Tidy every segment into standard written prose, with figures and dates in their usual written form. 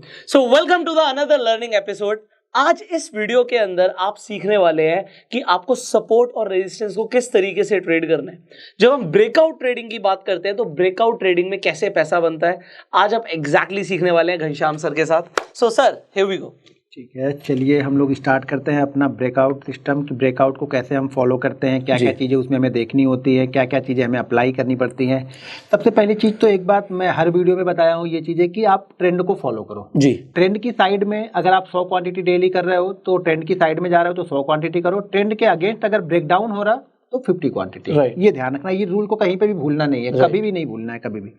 So welcome to the another learning episode. आज इस video के अंदर आप सीखने वाले हैं कि आपको सपोर्ट और रेजिस्टेंस को किस तरीके से ट्रेड करना है। जब हम ब्रेकआउट ट्रेडिंग की बात करते हैं तो ब्रेकआउट ट्रेडिंग में कैसे पैसा बनता है, आज आप एग्जैक्टली सीखने वाले हैं घनश्याम सर के साथ। So sir, here we go. ठीक है, चलिए हम लोग स्टार्ट करते हैं अपना ब्रेकआउट सिस्टम कि ब्रेकआउट को कैसे हम फॉलो करते हैं, क्या क्या चीज़ें उसमें हमें देखनी होती है, क्या क्या चीज़ें हमें अप्लाई करनी पड़ती हैं। सबसे पहली चीज़ तो एक बात मैं हर वीडियो में बताया हूँ ये चीज़ें कि आप ट्रेंड को फॉलो करो। जी, ट्रेंड की साइड में अगर आप 100 क्वांटिटी डेली कर रहे हो तो ट्रेंड की साइड में जा रहे हो तो 100 क्वांटिटी करो। ट्रेंड के अगेंस्ट अगर ब्रेकडाउन हो रहा तो 50 क्वांटिटी। ये ध्यान रखना, ये रूल को कहीं पे भी भूलना नहीं है, कभी भी नहीं भूलना है कभी भी।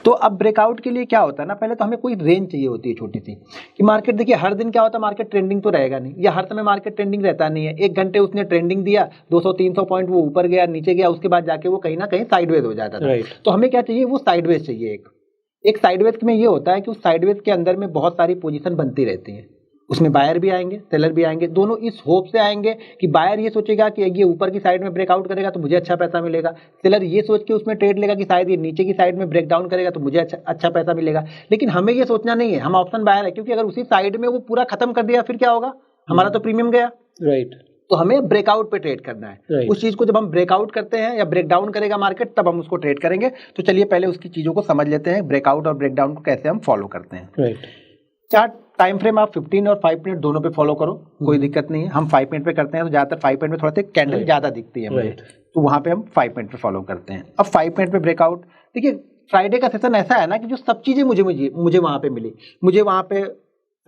तो अब ब्रेकआउट के लिए क्या होता है ना, पहले तो हमें कोई रेंज चाहिए होती है छोटी सी कि मार्केट, देखिए हर दिन क्या होता है, मार्केट ट्रेंडिंग तो रहेगा नहीं, या हर समय मार्केट ट्रेंडिंग रहता नहीं है। एक घंटे उसने ट्रेंडिंग दिया, 200-300 पॉइंट वो ऊपर गया नीचे गया, उसके बाद जाके वो कहीं ना कहीं साइडवेज हो जाता था। तो हमें क्या चाहिए, वो साइडवेज चाहिए। एक साइडवेज में ये होता है कि उस साइडवेज के अंदर में बहुत सारी पोजीशन बनती रहती है। उसमें बायर भी आएंगे, सेलर भी आएंगे, दोनों इस होप से आएंगे कि बायर ये सोचेगा कि ये ऊपर की साइड में ब्रेकआउट करेगा तो मुझे अच्छा पैसा मिलेगा, सेलर ये सोच के उसमें ट्रेड लेगा कि शायद ये नीचे की साइड में ब्रेकडाउन करेगा तो मुझे अच्छा पैसा मिलेगा। लेकिन हमें ये सोचना नहीं है, हम ऑप्शन बायर है, क्योंकि अगर उसी साइड में वो पूरा खत्म कर दिया फिर क्या होगा, हमारा तो प्रीमियम गया। राइट, तो हमें ब्रेकआउट पे ट्रेड करना है। उस चीज को जब हम ब्रेकआउट करते हैं या ब्रेकडाउन करेगा मार्केट तब हम उसको ट्रेड करेंगे। तो चलिए पहले उसकी चीजों को समझ लेते हैं, ब्रेकआउट और ब्रेकडाउन को कैसे हम फॉलो करते हैं। चार्ट टाइम फ्रेम आप 15 और 5 मिनट दोनों पे फॉलो करो, कोई दिक्कत नहीं है। हम 5 मिनट पे करते हैं तो ज्यादातर 5 मिनट में थोड़ा सा कैंडल ज्यादा दिखती है मुझे, तो वहां पे हम 5 मिनट पे फॉलो करते हैं। अब 5 मिनट पे ब्रेकआउट, देखिए फ्राइडे का सेशन ऐसा है ना कि जो सब चीजें मुझे वहां पे मिली, मुझे वहां पे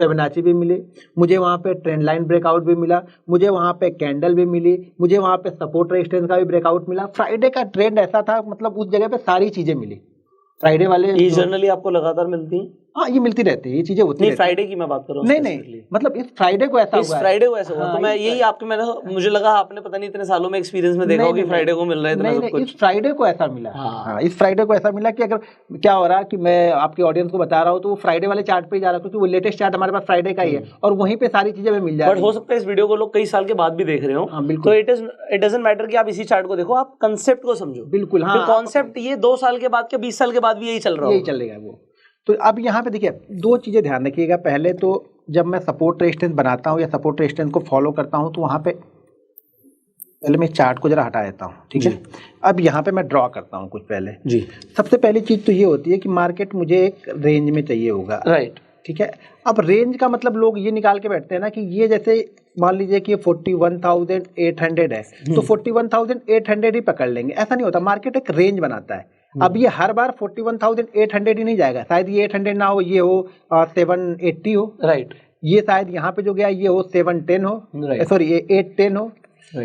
फिबोनाची भी मिली, मुझे वहां पे ट्रेंड लाइन ब्रेकआउट भी मिला, मुझे वहां पे कैंडल भी मिली, मुझे वहां पे सपोर्ट रेजिस्टेंस का भी ब्रेकआउट मिला। फ्राइडे का ट्रेंड ऐसा था, मतलब उस जगह पे सारी चीजें मिली। फ्राइडे वाले ये जनरली आपको लगातार मिलती हैं? हाँ, ये मिलती रहती है, ये चीजें होती है। फ्राइडे की मैं बात कर रहा हूँ। नहीं, मतलब इस फ्राइडे को ऐसा हुआ, इस फ्राइडे को ऐसा हुआ। तो मैं यही आपके, मुझे लगा आपने पता नहीं इतने सालों में एक्सपीरियंस में देखा होगा कि फ्राइडे को मिल रहा है इतना सब कुछ। इस फ्राइडे को ऐसा मिला। हाँ, इस फ्राइडे को ऐसा मिला कि अगर क्या हो रहा है कि मैं आपके ऑडियंस को बता रहा हूँ तो वो फ्राइडे वाले चार्ट पे ही जा रहा है, क्योंकि वो लेटेस्ट चार्ट हमारे पास फ्राइडे का ही है और वहीं पे सारी चीजें मिल जाए। बट हो सकता है इस वीडियो को लोग कई साल के बाद भी देख रहे हो, तो इट डजंट मैटर कि आप इसी चार्ट को देखो, आप कंसेप्ट को समझो। बिल्कुल, हाँ, कॉन्सेप्ट ये 2 साल के बाद के 20 साल के बाद भी यही चल रहा है, यही चलेगा वो। तो अब यहाँ पे देखिए 2 चीज़ें ध्यान रखिएगा। पहले तो जब मैं सपोर्ट रेजिस्टेंस बनाता हूँ या सपोर्ट रेजिस्टेंस को फॉलो करता हूँ तो वहाँ पे पहले मैं चार्ट को जरा हटा देता हूँ, ठीक है। अब यहाँ पे मैं ड्रॉ करता हूँ कुछ पहले जी। सबसे पहली चीज़ तो ये होती है कि मार्केट मुझे एक रेंज में चाहिए होगा, राइट, ठीक है। अब रेंज का मतलब लोग ये निकाल के बैठते हैं ना कि ये जैसे मान लीजिए कि 41,800 है तो 41,800 ही पकड़ लेंगे, ऐसा नहीं होता। मार्केट एक रेंज बनाता है। अब ये हर बार 41,800 ही नहीं जाएगा, शायद ये 800 ना हो, ये हो 780 हो, राइट, ये शायद यहाँ पे जो गया ये हो 710 हो, सॉरी ये 810 हो।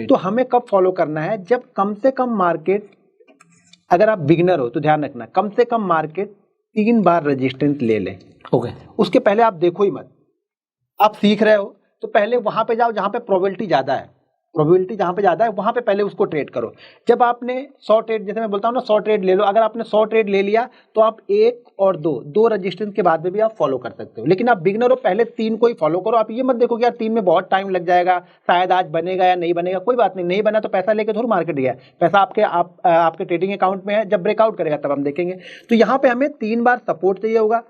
तो हमें कब फॉलो करना है, जब कम से कम मार्केट, अगर आप बिगिनर हो तो ध्यान रखना, कम से कम मार्केट 3 बार रेजिस्टेंस ले ले। उसके पहले आप देखो ही मत। आप सीख रहे हो तो पहले वहां पे जाओ जहां पे प्रोबेबिलिटी ज्यादा है, जहां पे ज्यादा है वहां पे पहले उसको ट्रेड करो। जब आपने 100 ट्रेड, जैसे मैं बोलता हूँ ना 100 ट्रेड ले लो, अगर आपने 100 ट्रेड ले लिया तो आप 1 और 2 रेजिस्टेंस के बाद में भी आप फॉलो कर सकते हो। लेकिन आप बिगनर हो, पहले 3 को ही फॉलो करो। आप ये मत देखो कि यार 3 में बहुत टाइम लग जाएगा, शायद आज बनेगा या नहीं बनेगा। कोई बात नहीं, नहीं बना तो पैसा लेके थोड़ा मार्केट गया, पैसा आपके ट्रेडिंग अकाउंट में है, जब ब्रेकआउट करेगा तब हम देखेंगे। तो यहाँ पे हमें 3 बार सपोर्ट चाहिए होगा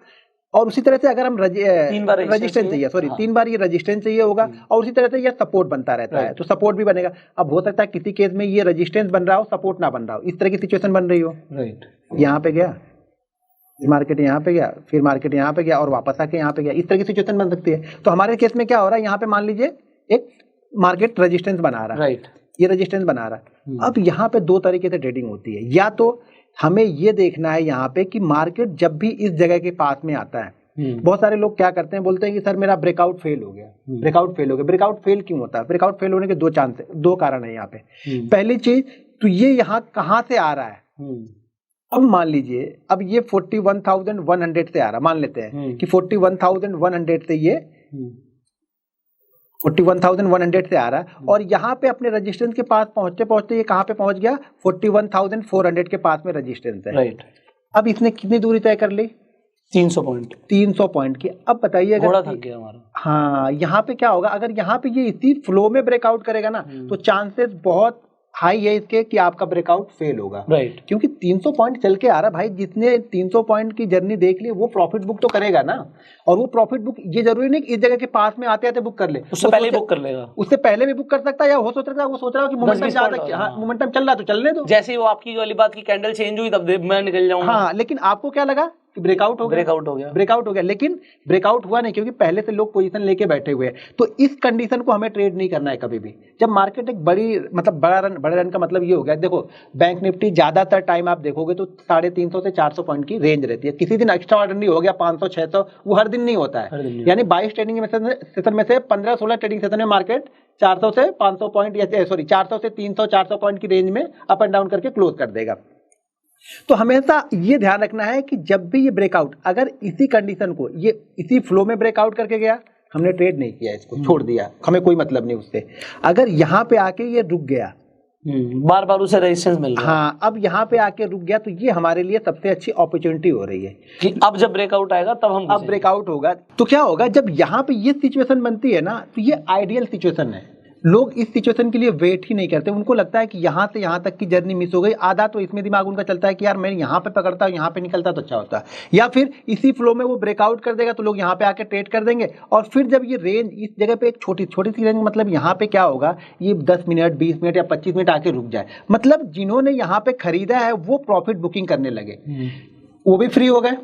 और उसी तरह से अगर हम 3 बार रेजिस्टेंस चाहिए, सॉरी 3 बार ये रेजिस्टेंस चाहिए होगा और उसी तरह से ये सपोर्ट बनता रहता है, तो सपोर्ट भी बनेगा। अब हो सकता है किसी केस में ये रेजिस्टेंस बन रहा हो, सपोर्ट ना बन रहा हो, इस तरह की सिचुएशन बन रही हो, राइट। यहाँ पे गया, मार्केट यहाँ पे गया, फिर मार्केट यहाँ पे गया और वापस आके यहाँ पे गया, इस तरह की सिचुएशन बन सकती है। तो हमारे केस में क्या हो रहा है, यहाँ पे मान लीजिए एक मार्केट रेजिस्टेंस बना रहा है, राइट, ये रेजिस्टेंस बना रहा है। अब यहाँ पे 2 तरीके से ट्रेडिंग होती है। या तो हमें ये देखना है यहाँ पे कि मार्केट जब भी इस जगह के पास में आता है, बहुत सारे लोग क्या करते हैं, बोलते हैं कि सर मेरा ब्रेकआउट फेल हो गया, ब्रेकआउट फेल हो गया। ब्रेकआउट फेल क्यों होता है? ब्रेकआउट फेल होने के 2 कारण है यहाँ पे। पहली चीज तो ये यहाँ कहाँ से आ रहा है। अब मान लीजिए अब ये 41,100 से आ रहा, मान लेते हैं कि 41,100 से ये 41,100 से आ रहा है और यहाँ पे अपने रेजिस्टेंस के पास पहुंचते पहुंचते ये कहाँ पे पहुंच गया, 41,400 के पास में रेजिस्टेंस है, राइट। अब इसने कितनी दूरी तय कर ली, 300 पॉइंट की। अब बताइए अगर घोड़ा थक गया हमारा, हाँ, यहाँ पे क्या होगा, अगर यहाँ पे ये इसी फ्लो में ब्रेकआउट करेगा ना तो चांसेस बहुत हाई है इसके कि आपका ब्रेकआउट फेल होगा, राइट। क्योंकि 300 पॉइंट चल के आ रहा भाई, जिसने 300 पॉइंट की जर्नी देख ली वो प्रॉफिट बुक तो करेगा ना। और वो प्रॉफिट बुक ये जरूरी नहीं कि इस जगह के पास में आते आते बुक कर ले, उससे पहले बुक कर लेगा, उससे पहले भी बुक कर सकता है, या हो सकता है वो सोच रहा हो कि मोमेंटम ज्यादा, हाँ मोमेंटम चल रहा है तो चलने दो, जैसे ही वो आपकी वाली बात की कैंडल चेंज हुई तब मैं निकल जाऊंगा। हाँ, लेकिन आपको क्या लगा कि ब्रेकआउट हो गया, ब्रेकआउट हो गया, लेकिन ब्रेकआउट हुआ नहीं, क्योंकि पहले से लोग पोजीशन लेके बैठे हुए हैं। तो इस कंडीशन को हमें ट्रेड नहीं करना है कभी भी। जब मार्केट एक मतलब बड़े रन का मतलब ये हो गया, देखो बैंक निफ्टी ज्यादातर टाइम आप देखोगे तो 350 से 400 पॉइंट की रेंज रहती है। किसी दिन एक्स्ट्रा ऑर्डिनरी हो गया 500 600, वो हर दिन नहीं होता है। यानी 22 ट्रेडिंग सेशन में से 15-16 ट्रेडिंग सेशन में मार्केट 400 से 500 पॉइंट, 400 से 300 400 पॉइंट की रेंज में अप एंड डाउन करके क्लोज कर देगा। तो हमेशा ये ध्यान रखना है कि जब भी ये ब्रेकआउट, अगर इसी कंडीशन को ये इसी फ्लो में ब्रेकआउट करके गया, हमने ट्रेड नहीं किया, इसको छोड़ दिया, हमें कोई मतलब नहीं उससे। अगर यहाँ पे आके ये रुक गया, बार बार उसे रेजिस्टेंस मिल रहा है, हाँ अब यहाँ पे आके रुक गया, तो ये हमारे लिए सबसे अच्छी अपॉर्चुनिटी हो रही है कि अब जब ब्रेकआउट आएगा तब हम, अब ब्रेकआउट होगा तो क्या होगा, जब यहाँ पे ये सिचुएशन बनती है ना, तो ये आइडियल सिचुएशन है। लोग इस सिचुएशन के लिए वेट ही नहीं करते, उनको लगता है कि यहाँ से यहाँ तक की जर्नी मिस हो गई। आधा तो इसमें दिमाग उनका चलता है कि यार मैं यहाँ पे पकड़ता हूँ, यहाँ पे निकलता तो अच्छा होता, या फिर इसी फ्लो में वो ब्रेकआउट कर देगा तो लोग यहाँ पे आके ट्रेड कर देंगे। और फिर जब ये रेंज इस जगह पे एक छोटी छोटी सी रेंज, मतलब यहाँ पे क्या होगा, ये 10 मिनट 20 मिनट या 25 मिनट आके रुक जाए, मतलब जिन्होंने यहाँ पे खरीदा है वो प्रॉफिट बुकिंग करने लगे, वो भी फ्री हो गए,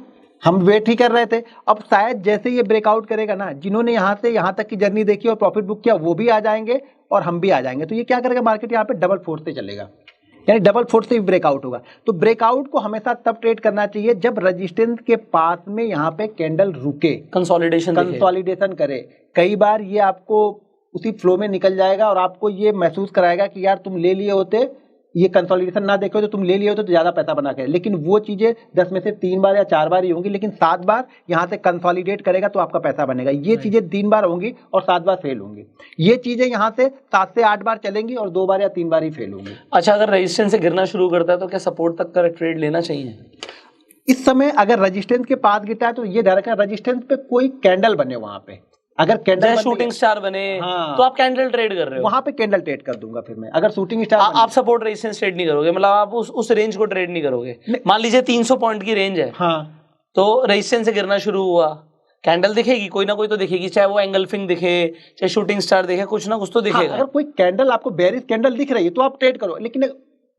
हम वेट ही कर रहे थे। अब शायद जैसे ये ब्रेकआउट करेगा ना, जिन्होंने यहाँ से यहाँ तक की जर्नी देखी और प्रॉफिट बुक किया वो भी आ जाएंगे और हम भी आ जाएंगे। तो ये क्या करेगा, मार्केट यहाँ पे डबल फोर्स से चलेगा, यानी डबल फोर्स से भी ब्रेकआउट होगा। तो ब्रेकआउट को हमेशा तब ट्रेड करना चाहिए जब रेजिस्टेंस के पास में यहाँ पे कैंडल रुके, कंसोलिडेशन करे। कई बार ये आपको उसी फ्लो में निकल जाएगा और आपको ये महसूस कराएगा कि यार तुम ले लिए होते, ये कंसोलिडेशन ना देखे तो तुम ले लिए होते तो ज्यादा पैसा बना के, लेकिन वो चीजें 10 में से 3 बार या 4 बार ही होंगी, लेकिन 7 बार यहाँ से कंसोलिडेट करेगा तो आपका पैसा बनेगा। ये चीजें 3 बार होंगी और 7 बार फेल होंगी। ये चीजें यहाँ से 7 से 8 बार चलेंगी और 2 बार या 3 बार ही फेल होंगी। अच्छा, अगर रेजिस्टेंस से गिरना शुरू करता है तो क्या सपोर्ट तक का ट्रेड लेना चाहिए? इस समय अगर रेजिस्टेंस के पास गिरता है तो ये ध्यान रखना, रेजिस्टेंस पे कोई कैंडल बने वहां पे, अगर कैंडल शूटिंग स्टार बने, हाँ, तो आप कैंडल ट्रेड कर रहे हो, वहां पे कैंडल ट्रेड कर दूंगा फिर मैं। अगर शूटिंग स्टार आप सपोर्ट रेजिस्टेंस ट्रेड नहीं करोगे, मतलब आप उस रेंज को ट्रेड नहीं करोगे। मान लीजिए 300 पॉइंट की रेंज है, हाँ, तो रेजिस्टेंस से गिरना शुरू हुआ, कैंडल दिखेगी, कोई ना कोई तो दिखेगी, चाहे वो एंगल्फिंग दिखे चाहे शूटिंग स्टार दिखे, कुछ ना कुछ तो दिखेगा। अगर कोई कैंडल आपको बेयरिश कैंडल दिख रही है तो आप ट्रेड करो, लेकिन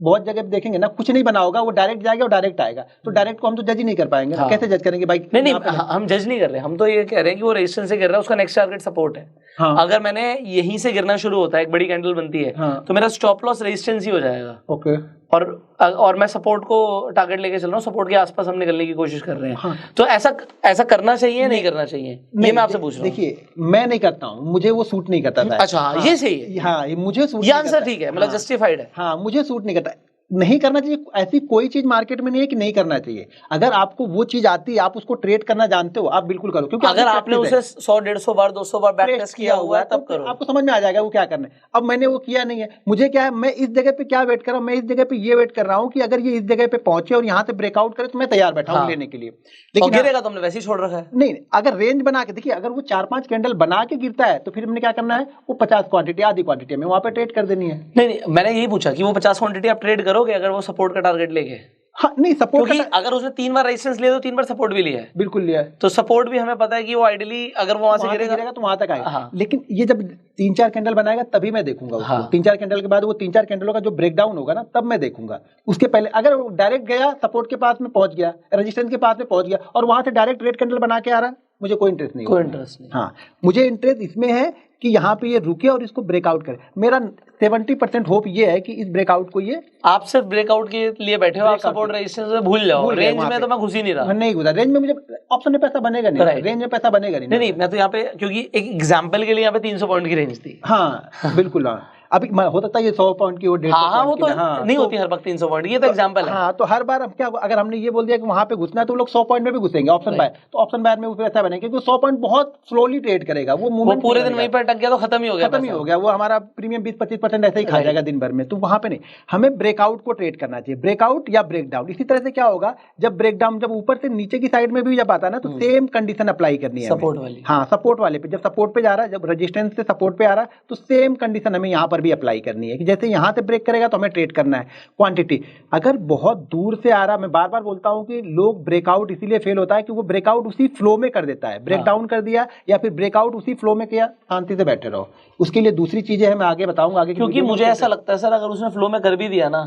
बहुत जगह देखेंगे ना, कुछ नहीं बना होगा, वो डायरेक्ट जाएगा और डायरेक्ट आएगा, तो डायरेक्ट को हम तो जज ही नहीं कर पाएंगे। हाँ। कैसे जज करेंगे भाई? नहीं, हम जज नहीं कर रहे, हम तो ये कह रहे हैं कि वो रेजिस्टेंस से गिर रहा है, उसका नेक्स्ट टारगेट सपोर्ट है। हाँ। अगर मैंने यहीं से गिरना शुरू होता है, एक बड़ी कैंडल बनती है, हाँ, तो मेरा स्टॉप लॉस रेजिस्टेंस ही हो जाएगा। ओके। और मैं सपोर्ट को टारगेट लेके चल रहा हूँ, सपोर्ट के आसपास हम निकलने की कोशिश कर रहे हैं। हाँ। तो ऐसा करना चाहिए नहीं करना चाहिए, ये मैं आपसे पूछ रहा हूँ। देखिए मैं नहीं करता हूँ, मुझे वो सूट नहीं करता था। अच्छा, हाँ, ये सही है। हाँ, मुझे सूट, ये आंसर ठीक है, मतलब जस्टिफाइड है। हाँ, मुझे सूट नहीं करता, नहीं करना चाहिए। ऐसी कोई चीज मार्केट में नहीं है कि नहीं करना चाहिए। अगर आपको वो चीज आती है, आप उसको ट्रेड करना जानते हो, आप बिल्कुल करो, क्योंकि अगर आपने उसे 100-150 बार 200 बार बैक टेस्ट किया हुआ है तब करो, आपको समझ में आ जाएगा वो क्या करना है। अब मैंने वो किया नहीं है, मुझे क्या है, मैं इस जगह पे क्या वेट कर रहा हूँ, मैं इस जगह पे ये वेट कर रहा हूँ कि अगर ये इस जगह पे पहुंचे और यहाँ से ब्रेकआउट करे तो मैं तैयार बैठा हूँ लेने के लिए। लेकिन गिरेगा तो हमने वैसे ही छोड़ रखा है। नहीं, अगर रेंज बना के देखिए, अगर वो 4-5 कैंडल बना के गिरता है तो फिर हमने क्या करना है, वो 50 क्वांटिटी आधी क्वांटिटी में वहां पे ट्रेड कर देनी है। नहीं, मैंने यही पूछा कि वो 50 क्वांटिटी आप ट्रेड करोगे अगर वो सपोर्ट का टारगेट लेके? हाँ, नहीं सपोर्ट, क्योंकि अगर उसने 3 बार रेजिस्टेंस लिया तो 3 बार सपोर्ट भी लिया है। बिल्कुल लिया है, तो सपोर्ट भी हमें पता है कि वो आइडियली अगर वो वहां से गिरेगा तो वहां तक आएगा। हाँ। लेकिन ये जब 3-4 कैंडल बनाएगा तभी मैं देखूंगा उसको। हाँ। 3-4 कैंडल के बाद वो 3-4 कैंडलों का जो ब्रेकडाउन होगा ना, तब मैं देखूंगा। उसके पहले अगर वो डायरेक्ट गया, सपोर्ट के पास में पहुंच गया, रेजिस्टेंस के पास में पहुंच गया और वहां से डायरेक्ट रेड कैंडल बना के आ रहा, मुझे कोई इंटरेस्ट नहीं। कोई इंटरेस्ट नहीं। हाँ, मुझे इंटरेस्ट इसमें है कि यहाँ पे ये रुके और इसको ब्रेकआउट करे। मेरा 70% होप ये है कि इस ब्रेकआउट को ये, आप सिर्फ ब्रेकआउट के लिए बैठे हो, आप सपोर्ट रेजिस्टेंस से भूल जाओ, रेंज में तो मैं घुस ही नहीं रहा। नहीं घुसा रेंज में, मुझे ऑप्शन में पैसा बनेगा नहीं, रेंज में पैसा बनेगा नहीं। नहीं, मैं तो यहाँ पे, क्योंकि एक एग्जांपल के लिए यहाँ पे 300 पॉइंट की रेंज थी। हाँ बिल्कुल। हाँ, अभी हो सकता है ये 100 पॉइंट की हो, 150 हाँ, वो तो नहीं होती हर वक्त 300 पॉइंट, ये तो एग्जांपल है। हाँ, तो हर बार अब क्या, अगर हमने ये बोल दिया कि वहां पे घुसना है तो लोग 100 पॉइंट में भी घुसेंगे ऑप्शन बाय, तो ऑप्शन बायर में वो ऐसा बनेगा क्योंकि 100 पॉइंट बहुत स्लोली ट्रेड करेगा, वो मूवमेंट पूरे दिन वहीं पर अटक गया तो खत्म ही हो गया, वो हमारा प्रीमियम 20-25% ऐसे ही खा जाएगा दिन भर में। तो वहां पे नहीं, हमें ब्रेकआउट को ट्रेड करना चाहिए, ब्रेकआउट या ब्रेकडाउन। इसी तरह से क्या होगा, जब ब्रेकडाउन, जब ऊपर से नीचे की साइड में भी जब आता है ना, तो सेम कंडीशन अप्लाई करनी है, सपोर्ट वाली। हाँ, सपोर्ट वाले पे, जब सपोर्ट पे जा रहा है, जब रेजिस्टेंस से सपोर्ट पे आ रहा है, तो सेम कंडीशन हमें यहाँ पर पर भी अप्लाई करनी है कि जैसे यहाँ से ब्रेक करेगा तो हमें ट्रेड करना है क्वांटिटी। अगर बहुत दूर से आ रहा, मैं बार बार बोलता हूँ कि लोग ब्रेकआउट इसीलिए फेल होता है कि वो ब्रेकआउट उसी फ्लो में कर देता है, ब्रेक डाउन कर दिया या फिर ब्रेकआउट उसी फ्लो में किया, शांति से बैठे रहो। उसके लिए दूसरी चीजें है, मैं आगे बताऊंगा आगे, क्योंकि मुझे ऐसा लगता है सर अगर उसने फ्लो में कर भी दिया ना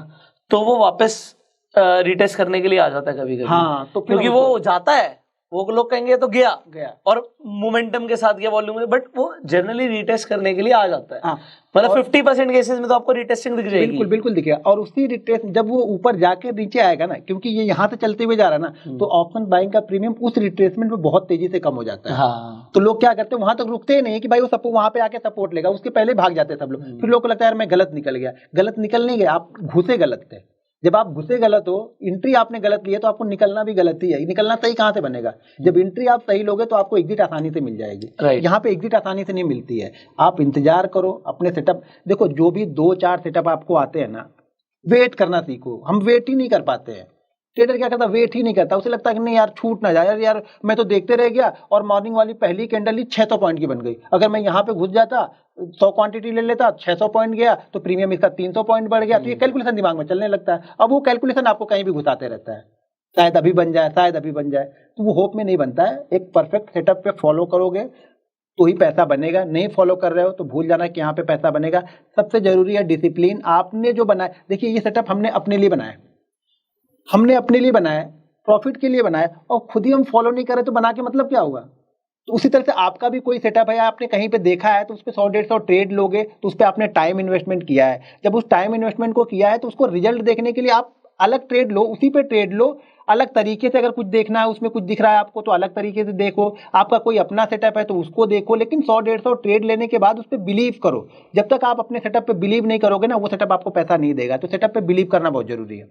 तो वो वापस रिटेस्ट करने के लिए आ जाता है कभी कभी। हाँ, तो क्योंकि वो जाता है, वो लोग कहेंगे तो गया और मोमेंटम के साथ गया वॉल्यूम में, बट वो जनरली रिटेस्ट करने के लिए आ जाता है। मतलब 50% केसेस में तो आपको रिटेस्टिंग दिख जाएगी। बिल्कुल बिल्कुल दिखेगा। और उसी रिटेस्ट जब वो ऊपर जाके नीचे आएगा ना, क्योंकि ये यहाँ से चलते हुए जा रहा है ना, तो ऑप्शन बाइंग का प्रीमियम उस रिट्रेसमेंट में बहुत तेजी से कम हो जाता है। हाँ। तो लोग क्या करते हैं, वहां तक रुकते ही नहीं कि भाई वो सपोर्ट वहां पे आके सपोर्ट लेगा, उसके पहले भाग जाते हैं सब लोग। फिर लोग को लगता है यार मैं गलत निकल गया। गलत निकल नहीं गया, आप घुसे गलत थे। जब आप घुसे गलत हो, एंट्री आपने गलत ली है, तो आपको निकलना भी गलत ही है। निकलना सही कहाँ से बनेगा? जब एंट्री आप सही लोगे तो आपको एग्जिट आसानी से मिल जाएगी। यहाँ पे एग्जिट आसानी से नहीं मिलती है। आप इंतजार करो, अपने सेटअप देखो। जो भी 2-4 सेटअप आपको आते हैं ना, वेट करना सीखो। हम वेट ही नहीं कर पाते हैं। ट्रेडर क्या करता है, वेट ही नहीं करता। उसे लगता है कि नहीं यार छूट ना जाए, यार मैं तो देखते रह गया और मॉर्निंग वाली पहली कैंडल ही 600 पॉइंट की बन गई। अगर मैं यहाँ पे घुस जाता, 100 क्वांटिटी ले लेता, 600 पॉइंट गया तो प्रीमियम इसका 300 पॉइंट बढ़ गया। तो ये कैलकुलेशन दिमाग में चलने लगता है। अब वो कैलकुलेशन आपको कहीं भी घुसाते रहता है, शायद अभी बन जाए, शायद अभी बन जाए। तो वो होप में नहीं बनता है। एक परफेक्ट सेटअप पे फॉलो करोगे तो ही पैसा बनेगा। नहीं फॉलो कर रहे हो तो भूल जाना कि यहाँ पे पैसा बनेगा। सबसे जरूरी है डिसिप्लिन। आपने जो बनाया, देखिए ये सेटअप हमने अपने लिए बनाया, हमने अपने लिए बनाया, प्रॉफिट के लिए बनाया, और खुद ही हम फॉलो नहीं करें तो बना के मतलब क्या होगा? तो उसी तरह से आपका भी कोई सेटअप है या आपने कहीं पे देखा है तो उस पर 100-150 ट्रेड लोगे तो उस पर आपने टाइम इन्वेस्टमेंट किया है। जब उस टाइम इन्वेस्टमेंट को किया है तो उसको रिजल्ट देखने के लिए आप अलग ट्रेड लो, उसी पे ट्रेड लो। अलग तरीके से अगर कुछ देखना है, उसमें कुछ दिख रहा है आपको तो अलग तरीके से देखो। आपका कोई अपना सेटअप है तो उसको देखो, लेकिन 100-150 ट्रेड लेने के बाद उस पर बिलीव करो। जब तक आप अपने सेटअप पे बिलीव नहीं करोगे ना, वो सेटअप आपको पैसा नहीं देगा। तो सेटअप पे बिलीव करना बहुत जरूरी है।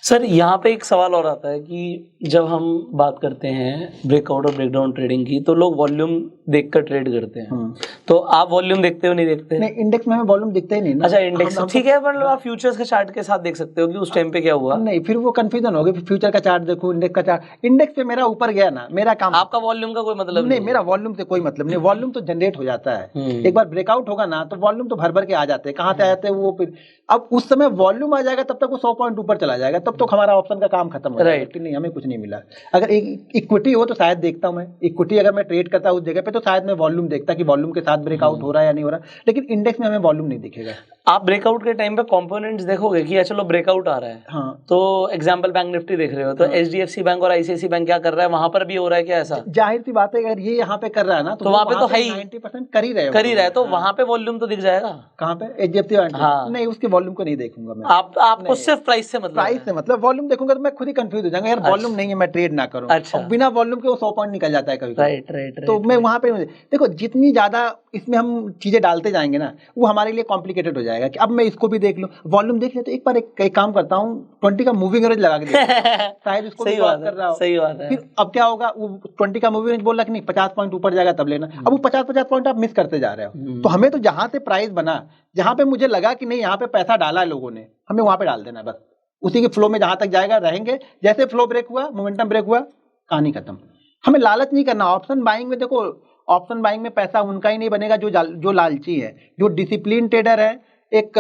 सर यहाँ पे एक सवाल और आता है कि जब हम बात करते हैं ब्रेकआउट और ब्रेकडाउन ट्रेडिंग की तो लोग वॉल्यूम देखकर ट्रेड करते हैं। तो आप वॉल्यूम देखते हो नहीं देखते? नहीं, इंडेक्स में हमें वॉल्यूम दिखता ही नहीं ना। अच्छा, इंडेक्स ठीक है, मतलब आप फ्यूचर्स के चार्ट के साथ देख सकते हो कि उस टाइम पे क्या हुआ। नहीं, फिर वो कंफ्यूजन हो गया। फ्यूचर का चार्ट देखो, इंडेक्स का चार्ट। इंडेक्स पे मेरा ऊपर गया ना, मेरा काम। आपका वॉल्यूम का कोई मतलब नहीं, मेरा वॉल्यूम से कोई मतलब नहीं। वॉल्यूम तो जनरेट हो जाता है। एक बार ब्रेकआउट होगा ना तो वॉल्यूम तो भर भर के आ जाते हैं। कहाँ से आ जाते हैं वो? फिर अब उस समय वॉल्यूम आ जाएगा, तब तक वो 100 पॉइंट ऊपर चला जाएगा, तब तो हमारा ऑप्शन का काम खत्म हो जाएगा कि नहीं हमें कुछ नहीं मिला। अगर एक इक्विटी हो तो शायद देखता हूं मैं। इक्विटी अगर मैं ट्रेड करता उस जगह पे तो शायद मैं वॉल्यूम देखता कि वॉल्यूम के साथ ब्रेकआउट हो रहा है या नहीं हो रहा। लेकिन इंडेक्स में हमें वॉल्यूम नहीं दिखेगा। आप ब्रेकआउट के टाइम पे कंपोनेंट्स देखोगे कि चलो ब्रेकआउट आ रहा है। हाँ। तो एग्जांपल बैंक निफ्टी देख रहे हो तो एचडीएफसी बैंक और आईसीआईसी बैंक क्या कर रहा है, वहां पर भी हो रहा है क्या ऐसा? जाहिर सी बात है, अगर ये यहाँ पे कर रहा है ना तो वहां पे तो है ही 90% कर ही रहे हैं, तो वहां पे वॉल्यूम तो दिख जाएगा। कहाँ पे? HDFC bank. नहीं, उसके वॉल्यूम को नहीं देखूंगा मैं। आपको सिर्फ प्राइस से मतलब वॉल्यूम देखूंगा तो मैं खुद ही कंफ्यूज हो जाऊंगा, यार वॉल्यूम नहीं है, मैं ट्रेड ना करूं। अच्छा। बिना वॉल्यूम के वो 100 पॉइंट निकल जाता है कभी। राइट। तो मैं वहां पे देखो, जितनी ज्यादा इसमें हम चीजें डालते जाएंगे ना, वो हमारे लिए कॉम्प्लिकेटेड हो जाएगा कि अब मैं इसको भी देख लूं, वॉल्यूम देख ले। तो एक बार एक काम करता हूँ, 20 का मूविंग एवरेज लगा के शायद इसको सही बात कर रहा हूं। सही बात है। फिर अब क्या होगा, वो 20 का मूविंग एवरेज बोल रहा कि नहीं 50 पॉइंट ऊपर जाएगा तब लेना। अब वो 50 पॉइंट आप मिस करते जा रहे हो। तो हमें तो जहां से प्राइस बना, जहां पे मुझे लगा कि नहीं यहाँ पे पैसा डाला है लोगों ने, हमें वहां पे डाल देना है बस। उसी के फ्लो में जहां तक जाएगा रहेंगे। जैसे फ्लो ब्रेक हुआ, मोमेंटम ब्रेक हुआ, कहानी खत्म। हमें लालच नहीं करना। ऑप्शन बाइंग में देखो, ऑप्शन बाइंग में पैसा उनका ही नहीं बनेगा जो लालची है। जो डिसिप्लिन ट्रेडर है, एक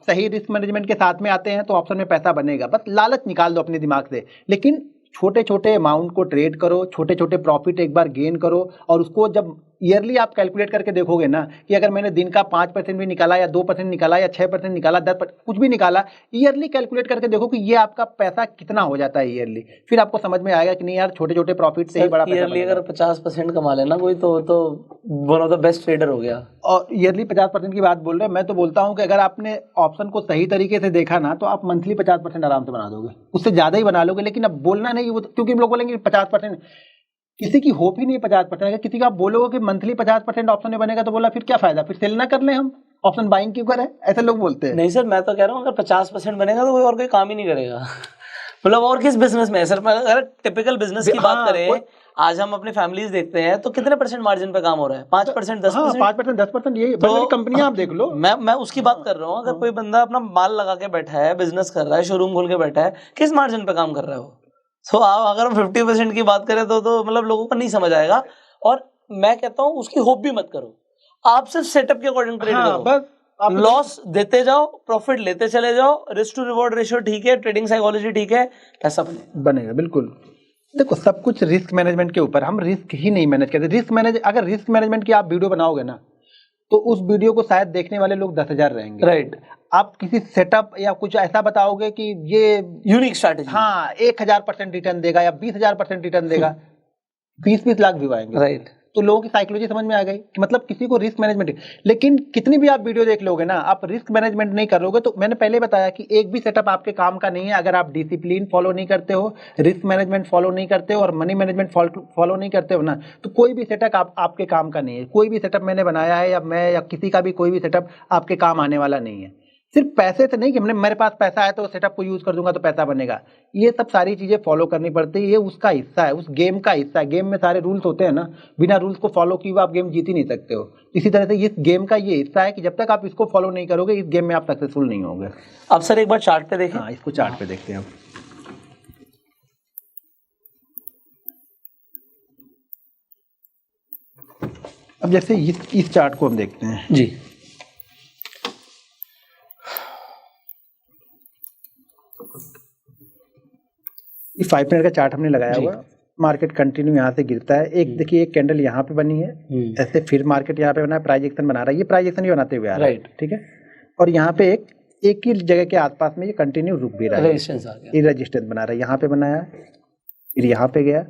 सही रिस्क मैनेजमेंट के साथ में आते हैं तो ऑप्शन में पैसा बनेगा। बस लालच निकाल दो अपने दिमाग से। लेकिन छोटे छोटे अमाउंट को ट्रेड करो, छोटे छोटे प्रॉफिट एक बार गेन करो, और उसको जब ईयरली आप कैलकुलेट करके देखोगे ना कि अगर मैंने दिन का 5% भी निकाला या 2% निकाला या 6% निकाला, 10% कुछ भी निकाला, ईयरली कैलकुलेट करके देखो कि ये आपका पैसा कितना हो जाता है ईयरली। फिर आपको समझ में आएगा कि नहीं यार, छोटे छोटे प्रॉफिट से ही बड़ा पैसा ईयरली अगर 50% कमा लेना कोई तो one of the best trader हो गया। और ईयरली 50% की बात बोल रहे हैं, मैं तो बोलता हूँ कि अगर आपने ऑप्शन को सही तरीके से देखा ना तो आप मंथली 50% आराम से बना दोगे, उससे ज्यादा ही बना लोगे। लेकिन अब बोलना नहीं, वो क्योंकि हम लोग बोलेंगे 50%, किसी की होप ही नहीं 50%। अगर किसी का आप बोलोगे कि मंथली 50% ऑप्शन में बनेगा तो बोला फिर क्या फायदा, फिर सेल ना कर ले, हम ऑप्शन बाइंग क्यों करें, ऐसे लोग बोलते हैं। नहीं सर, मैं तो कह रहा हूँ अगर 50% बनेगा तो कोई और कोई काम ही नहीं करेगा। मतलब और किस बिजनेस में सर, अगर टिपिकल बिजनेस की बात करें, आज हम अपनी फैमिलीज देखते हैं तो कितने % मार्जिन पे काम हो रहा है? 5%, 10%, 5%, 10%। ये बड़ी कंपनियां आप देख लो। मैं उसकी बात कर रहा हूँ। अगर कोई बंदा अपना माल लगा के बैठा है, बिजनेस कर रहा है, शोरूम खोल के बैठा है, किस मार्जिन पे काम कर रहा है वो? तो आप अगर 50% की बात करें तो मतलब लोगों को नहीं समझ आएगा। और मैं कहता हूँ उसकी होप भी मत करो, आप सिर्फ सेटअप के अकॉर्डिंग ट्रेड करो। बस लॉस देते जाओ, प्रॉफिट लेते चले जाओ, रिस्क टू रिवॉर्ड रेशियो ठीक है, ट्रेडिंग साइकोलॉजी ठीक है, पैसा बनेगा। बिल्कुल, देखो सब कुछ रिस्क मैनेजमेंट के ऊपर, हम रिस्क ही नहीं मैनेज करते। अगर रिस्क मैनेजमेंट की आप वीडियो बनाओगे ना तो उस वीडियो को शायद देखने वाले लोग 10,000 रहेंगे। राइट। आप किसी सेटअप या कुछ ऐसा बताओगे कि ये यूनिक स्ट्रैटेजी, हाँ 1000% रिटर्न देगा या 20,000% रिटर्न देगा, 20-20 लाख व्यू आएंगे। राइट। तो लोगों की साइकोलॉजी समझ में आ गई कि मतलब किसी को रिस्क मैनेजमेंट। लेकिन कितनी भी आप वीडियो देख लोगे ना, आप रिस्क मैनेजमेंट नहीं कर लोगे तो मैंने पहले बताया कि एक भी सेटअप आपके काम का नहीं है अगर आप डिसिप्लिन फॉलो नहीं करते हो, रिस्क मैनेजमेंट फॉलो नहीं करते हो और मनी मैनेजमेंट फॉलो नहीं करते हो ना, तो कोई भी सेटअप आपके काम का नहीं है। कोई भी सेटअप मैंने बनाया है या मैं या किसी का भी कोई भी सेटअप आपके काम आने वाला नहीं है। सिर्फ पैसे से नहीं कि मेरे पास पैसा है तो सेटअप को यूज कर दूंगा तो पैसा बनेगा, ये सब सारी चीजें फॉलो करनी पड़ती है। ये उसका हिस्सा है, उस गेम का हिस्सा है। गेम में सारे रूल्स होते हैं ना, बिना रूल्स को फॉलो किए आप गेम जीत ही नहीं सकते हो। इसी तरह से इस गेम का ये हिस्सा है कि जब तक आप इसको फॉलो नहीं करोगे इस गेम में आप सक्सेसफुल नहीं होगे। अब सर एक बार चार्ट पे देखें। हाँ, इसको चार्ट पे देखते हैं। अब जैसे इस चार्ट को हम देखते हैं जी। ये 5 मिनट का चार्ट हमने लगाया हुआ, मार्केट कंटिन्यू यहाँ से गिरता है। एक देखिए एक कैंडल यहाँ पे बनी है, ऐसे फिर मार्केट यहाँ पे बना है, प्राइस एक्शन बना रहा है, ये प्राइस एक्शन ही बनाते हुए आ रहा है। ठीक है, और यहाँ पे एक ही जगह के आसपास में ये कंटिन्यू रुक भी रहा है, रेजिस्टेंस आ गया, ये रेजिस्टेंस बना रहा है। यहाँ पे बनाया, फिर यहाँ पे गया।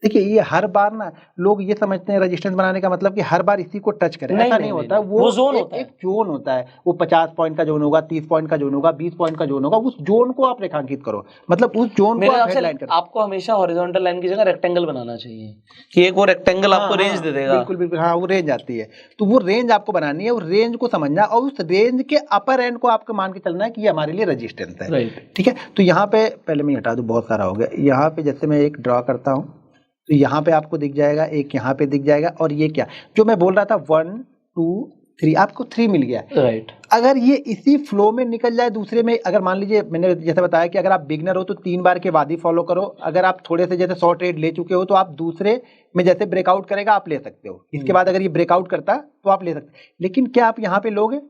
देखिए ये हर बार ना लोग ये समझते हैं रेजिस्टेंस बनाने का मतलब कि हर बार इसी को टच करें, ऐसा नहीं होता। वो जोन होता है, एक जोन होता है। वो 50 पॉइंट का जोन होगा, 30 पॉइंट का जोन होगा, 20 पॉइंट का जोन होगा। उस जोन को आप रेखांकित करो, मतलब उस जोन को आप हेडलाइन करो। आपको हमेशा हॉरिजॉन्टल लाइन की जगह रेक्टेंगल बनाना चाहिए कि एक वो रेक्टेंगल आपको रेंज दे देगा। बिल्कुल बिल्कुल, हाँ वो रेंज आती है, तो वो रेंज आपको बनानी है, उस रेंज को समझना और उस रेंज के अपर एंड को आपको मान के चलना है कि ये हमारे लिए रेजिस्टेंस है। ठीक है, तो यहाँ पे पहले मैं हटा दूं, बहुत सारा हो गया। यहाँ पे जैसे मैं एक ड्रॉ करता हूँ तो यहाँ पे आपको दिख जाएगा, एक यहाँ पे दिख जाएगा, और ये क्या जो मैं बोल रहा था 1 2 3, आपको 3 मिल गया। राइट। अगर ये इसी फ्लो में निकल जाए दूसरे में, अगर मान लीजिए मैंने जैसे बताया कि अगर आप बिगनर हो तो 3 बार के बाद ही फॉलो करो। अगर आप थोड़े से जैसे 100 ट्रेड ले चुके हो तो आप दूसरे में जैसे ब्रेकआउट करेगा आप ले सकते हो, इसके बाद अगर ये ब्रेकआउट करता तो आप ले सकते। लेकिन क्या आप यहाँ पे लोगे?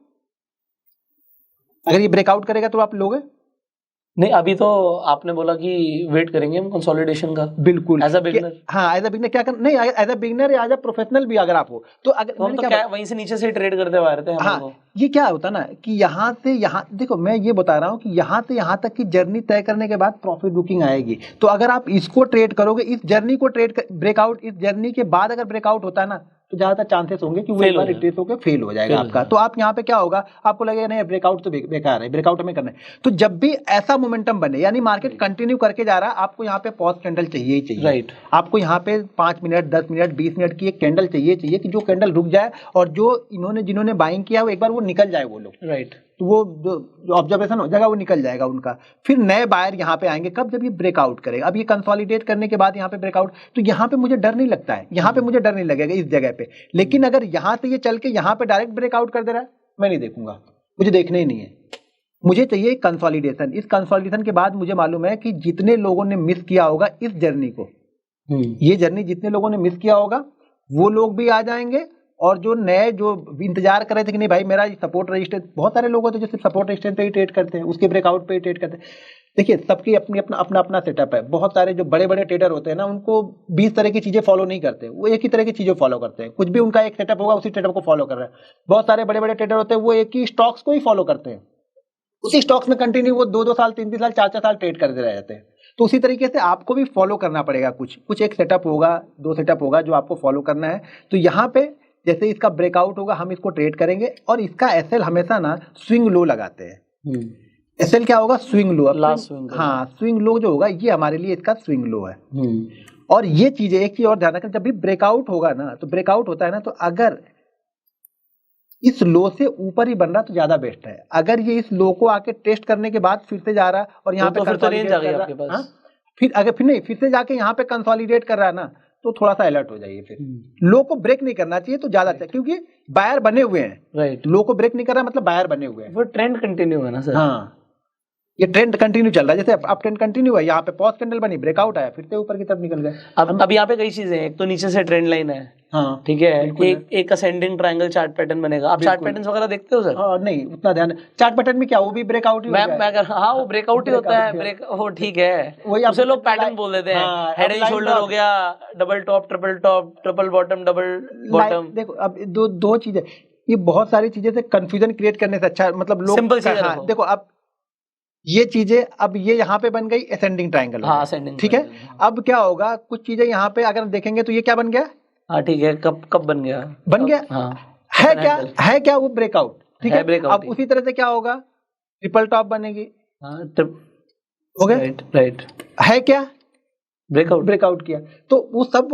अगर ये ब्रेकआउट करेगा तो आप लोगे नहीं। अभी तो आपने बोला कि वेट करेंगे हम कंसोलिडेशन का। बिल्कुल, एज अ बिगनर। हाँ, एज अ बिगनर क्या कर, नहीं एज अ बिगनर या एज अ प्रोफेशनल भी अगर आप हो तो अगर तो हम तो क्या वहीं से नीचे से ट्रेड करते हुए आ रहे थे। हाँ, ये क्या होता ना कि यहाँ से यहाँ देखो, मैं ये बता रहा हूँ कि यहाँ से यहाँ तक की जर्नी तय करने के बाद प्रॉफिट बुकिंग आएगी। तो अगर आप इसको ट्रेड करोगे, इस जर्नी को ट्रेड ब्रेकआउट, इस जर्नी के बाद अगर ब्रेकआउट होता है ना तो ज्यादातर चांसेस होंगे कि वो एक बार रिट्रेस होकर फेल हो जाएगा आपका। तो आप यहाँ पे क्या होगा, आपको लगेगा नहीं ब्रेकआउट तो बेकार है, ब्रेकआउट हमें करना है। तो जब भी ऐसा मोमेंटम बने, यानी मार्केट कंटिन्यू करके जा रहा है, आपको यहाँ पे पॉज कैंडल चाहिए ही चाहिए। राइट। आपको यहाँ पे 5 मिनट 10 मिनट 20 मिनट की एक कैंडल चाहिए कि जो कैंडल रुक जाए और जो जिन्होंने बाइंग किया वो एक बार वो निकल जाए वो लोग। राइट। तो वो जो ऑब्जर्वेशन हो जाएगा वो निकल जाएगा उनका, फिर नए बायर यहाँ पे आएंगे। कब? जब ये ब्रेकआउट करेगा। अब ये कंसोलिडेट करने के बाद यहाँ पे ब्रेकआउट, तो यहाँ पे मुझे डर नहीं लगता है, यहाँ पे मुझे डर नहीं लगेगा इस जगह पे। लेकिन अगर यहाँ से ये चल के यहाँ पे डायरेक्ट ब्रेकआउट कर दे रहा है, मैं नहीं देखूंगा, मुझे देखना ही नहीं है। मुझे चाहिए कंसोलिडेशन। इस कंसोलिडेशन के बाद मुझे मालूम है कि जितने लोगों ने मिस किया होगा इस जर्नी को, ये जर्नी जितने लोगों ने मिस किया होगा वो लोग भी आ जाएंगे, और जो नए जो इंतजार कर रहे थे कि नहीं भाई मेरा सपोर्ट रजिस्टेंस, बहुत सारे लोग होते हैं जो सिर्फ सपोर्ट रजिस्टेंस पे ही ट्रेड करते हैं, उसके ब्रेकआउट पे ही ट्रेड करते हैं। देखिए सबकी अपनी अपना सेटअप है। बहुत सारे जो बड़े बड़े ट्रेडर होते हैं ना, उनको 20 तरह की चीजें फॉलो नहीं करते, वो एक ही तरह की चीजें फॉलो करते हैं। कुछ भी उनका एक सेटअप होगा उसी सेटअप को फॉलो कर रहे हैं। बहुत सारे बड़े बड़े ट्रेडर होते हैं वो एक ही स्टॉक्स को ही फॉलो करते हैं, उसी स्टॉक्स में कंटिन्यू वो 2-2 साल 3-3 साल 4-4 साल ट्रेड करते रह जाते हैं। तो उसी तरीके से आपको भी फॉलो करना पड़ेगा, कुछ एक सेटअप होगा, 2 सेटअप होगा जो आपको फॉलो करना है। तो यहाँ पे जैसे इसका ब्रेकआउट होगा हम इसको ट्रेड करेंगे, और इसका एसएल हमेशा ना स्विंग लो लगाते हैं। एसएल क्या होगा? Swing low. हाँ, स्विंग लो जो होगा ये हमारे लिए इसका स्विंग लो है। और ये चीजें, एक चीज और ध्यान रखें, जब भी ब्रेकआउट होगा ना, तो ब्रेकआउट होता है ना, तो अगर इस लो से ऊपर ही बन रहा तो ज्यादा बेस्ट है। अगर ये इस लो को आके टेस्ट करने के बाद फिर से जा रहा है और यहाँ पे कंसोलिडेट कर रहा है, फिर से जाके यहाँ पे कंसोलिडेट कर रहा है ना, तो थोड़ा सा अलर्ट हो जाइए। फिर लो को ब्रेक नहीं करना चाहिए तो ज्यादा अच्छा, क्योंकि बायर बने हुए हैं। राइट। लो को ब्रेक नहीं कर रहा मतलब बायर बने हुए हैं, वो ट्रेंड कंटिन्यू है ना सर। हाँ, ये ट्रेंड कंटिन्यू चल रहा है। जैसे अब ट्रेंड कंटिन्यू है, यहाँ पे पॉज कैंडल बनी, ब्रेकआउट आया, फिर से ऊपर की तरफ निकल गए। अब यहाँ पे कई चीजें हैं। एक तो नीचे से ट्रेंड लाइन है, हाँ, ठीक है, बिल्कुल एक असेंडिंग ट्रायंगल चार्ट पैटर्न बनेगा। आप चार्ट पैटर्न्स वगैरह देखते हो सर? नहीं उतना ध्यान। चार्ट पैटर्न में क्या वो भी ब्रेकआउट ही हो गया? हाँ, वो ब्रेकआउट ही होता है, ब्रेक हो, ठीक है, उसे लोग पैटर्न बोल देते हैं। हेड एंड शोल्डर हो गया, double top, triple bottom, double bottom. देखो अब दो चीजें, ये बहुत सारी चीजें से कंफ्यूजन क्रिएट करने से अच्छा मतलब लोग सिंपल चीजें हाँ, देखो अब ये चीजें, अब ये यहाँ पे बन गई असेंडिंग ट्रायंगल, हाँ असेंडिंग, ठीक है। अब क्या होगा, कुछ चीजें यहाँ पे अगर देखेंगे तो ये क्या बन गया, हाँ ठीक है, कब बन गया, हाँ, है क्या वो ब्रेकआउट, ठीक है। अब उसी तरह से क्या होगा, ट्रिपल टॉप बनेगी, हो गया, राइट, है क्या ब्रेकआउट किया। तो वो सब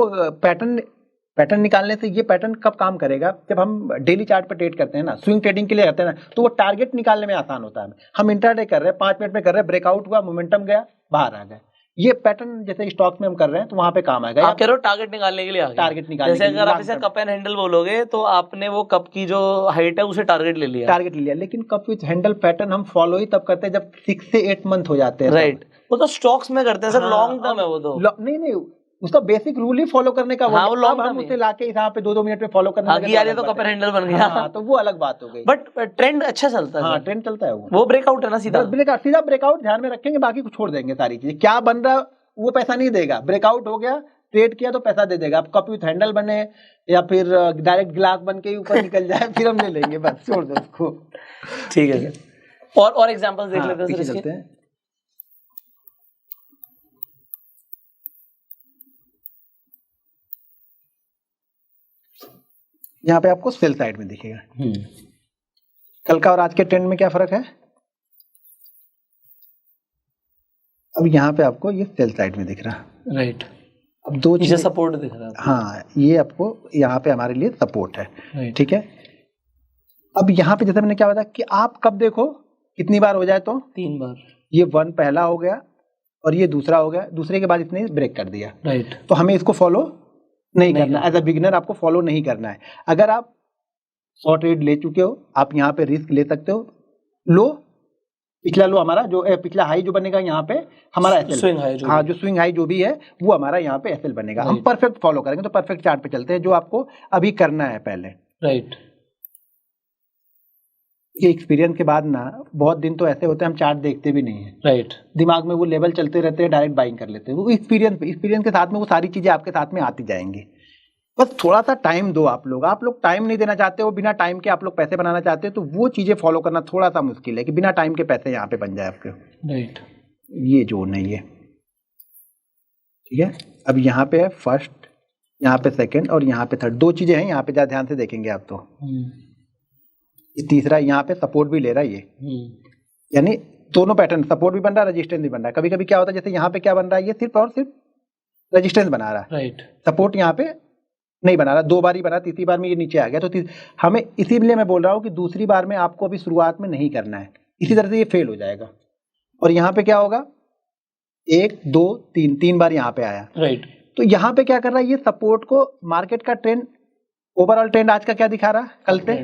पैटर्न निकालने से, ये पैटर्न कब काम करेगा, जब हम डेली चार्ट पे ट्रेड करते हैं ना, स्विंग ट्रेडिंग के लिए रहते हैं ना, तो वो टारगेट निकालने में आसान होता है। हम इंट्राडे कर रहे हैं, 5 मिनट में कर रहे हैं, ब्रेकआउट हुआ, मोमेंटम गया, बाहर आ गए, ये पैटर्न जैसे स्टॉक्स में हम कर रहे हैं तो वहां पे काम आएगा। आप कह रहे हो टारगेट निकालने के लिए, टारगेट निकालने जैसे अगर आप इसे कप एंड हैंडल बोलोगे तो आपने वो कप की जो हाइट है उसे टारगेट ले लिया, लेकिन कप विद हैंडल पैटर्न हम फॉलो ही तब करते हैं जब 6 से 8 मंथ हो जाते हैं, राइट। वो तो स्टॉक्स में करते हैं सर, लॉन्ग टर्म है वो तो। नहीं, उसका बेसिक रूल ही फॉलो करने का, हाँ, वो लॉन्ग हम उसे लाके यहाँ पे 2-2 मिनट में फॉलो करने लगे तो कप एंड हैंडल बन गया, तो वो अलग बात हो गई। बट ट्रेंड अच्छा चलता है, हाँ ट्रेंड चलता है, वो ब्रेकआउट है ना, सीधा ब्रेकआउट ध्यान में रखेंगे, बाकी छोड़ देंगे सारी चीजें। क्या बन रहा वो पैसा नहीं देगा, ब्रेकआउट हो गया, ट्रेड किया तो पैसा दे देगा। अब कप विथ हैंडल बने या फिर डायरेक्ट ग्लास बन के ऊपर निकल जाए फिर हम ले लेंगे, बस छोड़ दो उसको, ठीक है। और एग्जांपल्स देख लेते हैं सर इसके। यहाँ पे आपको सेल साइड में दिखेगा, कल का और आज के ट्रेंड में क्या फर्क है। अब यहाँ पे आपको ये सेल साइड में दिख रहा, राइट। अब दो चीजें सपोर्ट दिख रहा है, हाँ ये आपको यहाँ पे हमारे लिए सपोर्ट है, ठीक है। अब यहाँ पे जैसे मैंने क्या बताया कि आप कब देखो, कितनी बार हो जाए तो 3 बार, ये 1 पहला हो गया और ये दूसरा हो गया, दूसरे के बाद इसने ब्रेक कर दिया, राइट। तो हमें इसको फॉलो नहीं करना, एज अ बिगिनर आपको फॉलो नहीं करना है। अगर आप 100 ट्रेड ले चुके हो, आप यहाँ पे रिस्क ले सकते हो। लो, पिछला लो हमारा जो पिछला हाई जो बनेगा यहाँ पे हमारा एसएल, स्विंग हाई जो स्विंग हाई जो भी है वो हमारा यहाँ पे एसएल बनेगा। हम परफेक्ट फॉलो करेंगे, तो परफेक्ट चार्ट पे चलते हैं जो आपको अभी करना है पहले, राइट। ये एक्सपीरियंस के बाद ना बहुत दिन तो ऐसे होते हैं हम चार्ट देखते भी नहीं है, राइट। दिमाग में वो लेवल चलते रहते हैं, डायरेक्ट बाइंग कर लेते हैं। वो एक्सपीरियंस के साथ में वो सारी चीजें आपके साथ में आती जाएंगी। बस थोड़ा सा टाइम दो। आप लोग टाइम नहीं देना चाहते हो, बिना टाइम के आप लोग पैसे बनाना चाहते हो, तो वो चीजें फॉलो करना थोड़ा सा मुश्किल है कि बिना टाइम के पैसे यहाँ पे बन जाए आपके, राइट। ये जोड़ नहीं है, ठीक है। अब यहाँ पे है फर्स्ट, यहाँ पे सेकंड और यहाँ पे थर्ड, 2 चीजें हैं यहाँ पे, ज्यादा ध्यान से देखेंगे आप तो। तीसरा यहाँ पे सपोर्ट भी ले रहा है ये, यानी दोनों पैटर्न, सपोर्ट भी बन रहा है, रेजिस्टेंस भी बन रहा है। कभी कभी क्या होता है, जैसे यहाँ पे क्या बन रहा है, ये सिर्फ और सिर्फ रेजिस्टेंस बना रहा है, राइट। सपोर्ट यहाँ पे नहीं बना रहा। 2 बार ही बना, तीसरी बार में ये नीचे आ गया। तो हमें इसीलिए मैं बोल रहा हूँ कि दूसरी बार में आपको अभी शुरुआत में नहीं करना है, इसी तरह से ये फेल हो जाएगा। और यहाँ पे क्या होगा, 1 2 3 बार यहाँ पे आया, राइट। तो यहाँ पे क्या कर रहा है, ये सपोर्ट को, मार्केट का ट्रेंड, ओवरऑल ट्रेंड आज का क्या दिखा रहा है कल से,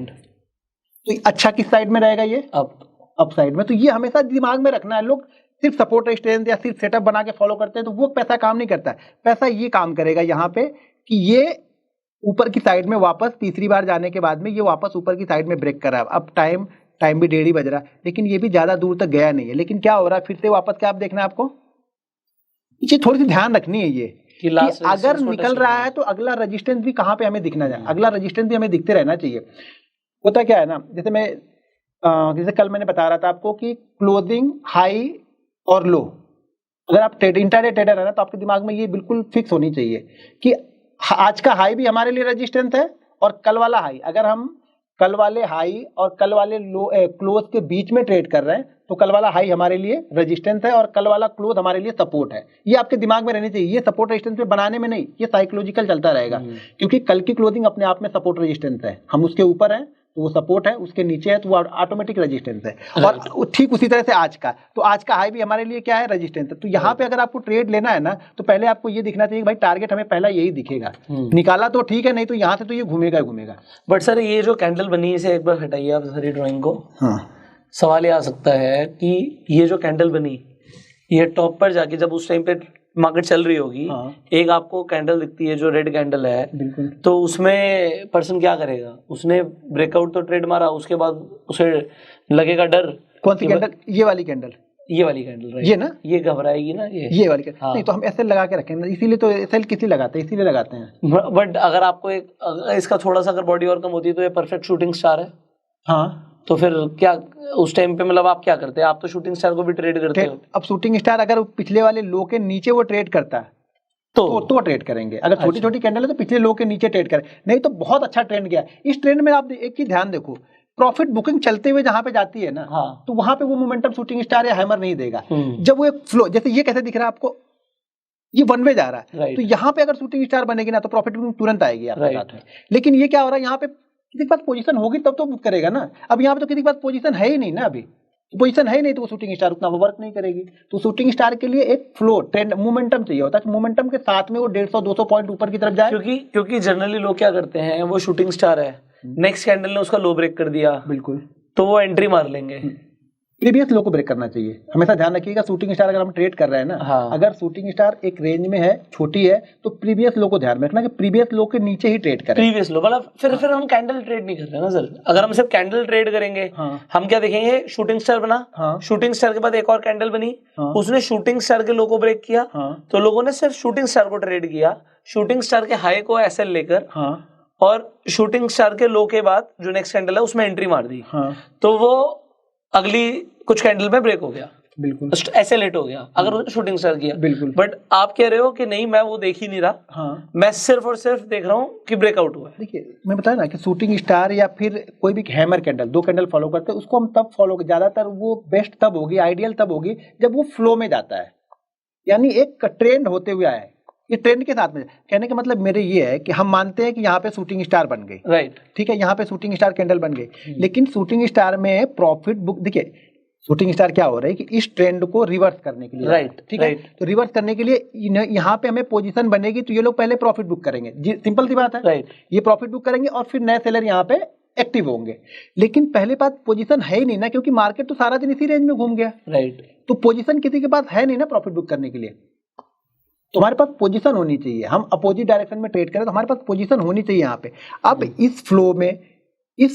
तो अच्छा किस साइड में रहेगा, ये अप साइड में। तो ये हमेशा दिमाग में रखना है। लोग सिर्फ सपोर्ट रेजिस्टेंस या सिर्फ सेटअप बना के फॉलो करते हैं, तो वो पैसा काम नहीं करता है। पैसा ये काम करेगा यहाँ पे कि ये ऊपर की साइड में वापस, तीसरी बार जाने के बाद में ये वापस ऊपर की साइड में ब्रेक कर रहा है। अब टाइम भी 1:30 बज रहा है, लेकिन ये भी ज्यादा दूर तक गया नहीं है। लेकिन क्या हो रहा है, फिर से वापस क्या आप देखना है आपको, ये थोड़ी सी ध्यान रखनी है ये कि अगर निकल रहा है तो अगला रेजिस्टेंस भी कहाँ पे हमें दिखना चाहिए, अगला रेजिस्टेंस भी हमें दिखते रहना चाहिए। होता क्या है ना, जैसे कल मैंने बता रहा था आपको कि क्लोजिंग हाई और लो, अगर आप इंट्राडे ट्रेडर है ना, तो आपके दिमाग में ये बिल्कुल फिक्स होनी चाहिए कि आज का हाई भी हमारे लिए रेजिस्टेंस है और कल वाला हाई, अगर हम कल वाले हाई और कल वाले लो क्लोज के बीच में ट्रेड कर रहे हैं, तो कल वाला हाई हमारे लिए रेजिस्टेंस है और कल वाला क्लोज हमारे लिए सपोर्ट है। ये आपके दिमाग में रहनी चाहिए। ये सपोर्ट रेजिस्टेंस पे बनाने में नहीं, ये साइकोलॉजिकल चलता रहेगा, क्योंकि कल की क्लोजिंग अपने आप में सपोर्ट रेजिस्टेंस है। हम उसके ऊपर हैं तो वो सपोर्ट है, उसके नीचे है तो वो ऑटोमेटिक रेजिस्टेंस है। और ठीक उसी तरह से आज का हाई भी हमारे लिए क्या है, रेजिस्टेंस है। तो यहाँ पे अगर आपको ट्रेड लेना है ना, तो पहले आपको ये दिखना चाहिए कि भाई टारगेट हमें पहला यही दिखेगा, निकाला तो ठीक है, नहीं तो यहाँ से तो ये घूमेगा। बट सर ये जो कैंडल बनी, इसे एक बार हटाइए आप सारी ड्राइंग को। हाँ, सवाल ये आ सकता है कि ये जो कैंडल बनी, ये टॉप पर जाके जब उस टाइम पे मार्केट चल रही होगी, हाँ। एक आपको कैंडल दिखती है जो रेड कैंडल है, बिल्कुल। तो उसमें पर्सन क्या करेगा? उसने ब्रेकआउट तो ट्रेड मारा, उसके बाद उसे लगेगा डर। कौन सी कैंडल? ये वाली कैंडल, ये वाली कैंडल, राइट? ये ना, ये घबराएगी ना, ये वाली कैंडल। हाँ। नहीं तो हम ऐसे लगा के रखेंगे, इसीलिए तो एसएल किसी लगाते हैं, इसीलिए लगाते हैं। बट अगर आपको इसका थोड़ा सा अगर बॉडी और कम होती है तो ये परफेक्ट शूटिंग स्टार है। हाँ, तो फिर क्या उस टाइम पे मतलब आप क्या करते हैं? आप तो शूटिंग स्टार को भी ट्रेड करते हो। अब शूटिंग स्टार अगर पिछले वाले लो के नीचे वो ट्रेड करता है तो ट्रेड करेंगे। अगर छोटी छोटी कैंडल है तो पिछले लो के नीचे ट्रेड करें, नहीं तो बहुत अच्छा ट्रेंड गया। इस ट्रेंड में आप एक चीज ध्यान देखो, प्रॉफिट बुकिंग चलते हुए जहां पे जाती है ना, हाँ। तो वहां पे वो मोमेंटम शूटिंग स्टार या हैमर नहीं देगा। जब वो एक फ्लो, जैसे ये कैसे दिख रहा है आपको, ये वन वे जा रहा है, तो यहाँ पे अगर शूटिंग स्टार बनेगी ना तो प्रॉफिट बुकिंग तुरंत आएगी आपके साथ में। लेकिन ये क्या हो रहा है, यहाँ पे किसी के पास पोजीशन होगी तब तो बुक करेगा ना। अब यहाँ पे तो किसी के पास पोजीशन है ही नहीं ना, अभी पोजीशन है ही नहीं, तो वो शूटिंग स्टार उतना वर्क नहीं करेगी। तो शूटिंग स्टार के लिए एक फ्लो, ट्रेंड, मोमेंटम चाहिए होता है कि मोमेंटम के साथ में वो 150-200 पॉइंट ऊपर की तरफ जाए। क्योंकि जनरली लोग क्या करते हैं, वो शूटिंग स्टार है, नेक्स्ट कैंडल ने उसका लो ब्रेक कर दिया, बिल्कुल, तो वो एंट्री मार लेंगे। प्रीवियस लो को ब्रेक करना चाहिए। हमेशा ध्यान रखिएगा, शूटिंग स्टार अगर हम ट्रेड कर रहे हैं ना, हाँ। अगर शूटिंग स्टार एक रेंज में है, छोटी है, तो प्रीवियस लो को ध्यान में रखना कि प्रीवियस लो के नीचे ही ट्रेड करें। प्रीवियस लो मतलब फिर हम कैंडल ट्रेड नहीं कर रहे ना सर। अगर हम सिर्फ कैंडल ट्रेड करेंगे, हम क्या देखेंगे, शूटिंग स्टार बना, शूटिंग स्टार के बाद एक और कैंडल बनी, उसने शूटिंग स्टार के लो को ब्रेक किया, तो लोगों ने सिर्फ शूटिंग स्टार को ट्रेड किया, शूटिंग स्टार के हाई को एसएल लेकर, और शूटिंग स्टार के लो के बाद जो नेक्स्ट कैंडल है उसमें एंट्री मार दी, तो वो अगली कुछ कैंडल में ब्रेक हो गया, बिल्कुल ऐसे लेट हो गया अगर उसने शूटिंग स्टार किया। बिल्कुल। बट आप कह रहे हो कि नहीं, मैं वो देख ही नहीं रहा, मैं सिर्फ और सिर्फ देख रहा हूँ कि ब्रेकआउट हुआ है। देखिए मैं बताया ना कि शूटिंग स्टार या फिर कोई भी हैमर कैंडल, 2 कैंडल फॉलो करते हैं, उसको हम तब फॉलो, ज्यादातर वो बेस्ट तब होगी, आइडियल तब होगी जब वो फ्लो में जाता है, यानी एक ट्रेंड होते हुए आया है। ये ट्रेंड के साथ में, कहने का मतलब मेरे ये है कि हम मानते हैं कि यहाँ पे शूटिंग स्टार बन गई, राइट, ठीक है, यहाँ पे शूटिंग स्टार कैंडल बन गई, लेकिन शूटिंग स्टार में प्रॉफिट बुक, देखिए शूटिंग स्टार क्या हो रहा है कि इस ट्रेंड को रिवर्स करने के लिए, राइट, ठीक है, तो रिवर्स करने के लिए यहाँ पे हमें पोजीशन बनेगी, तो ये लोग पहले प्रॉफिट बुक करेंगे, सिंपल सी बात है, राइट, ये प्रॉफिट बुक करेंगे और फिर नए सेलर यहाँ पे एक्टिव होंगे। लेकिन पहले बात पोजीशन है ही नहीं ना, क्योंकि मार्केट तो सारा दिन इसी रेंज में घूम गया, राइट, तो पोजीशन किसी के पास है नहीं ना प्रॉफिट बुक करने के लिए। तुम्हारे पास पोजीशन होनी चाहिए, हम अपोजिट डायरेक्शन में ट्रेड करें तो हमारे पास पोजीशन होनी चाहिए यहाँ पे। अब इस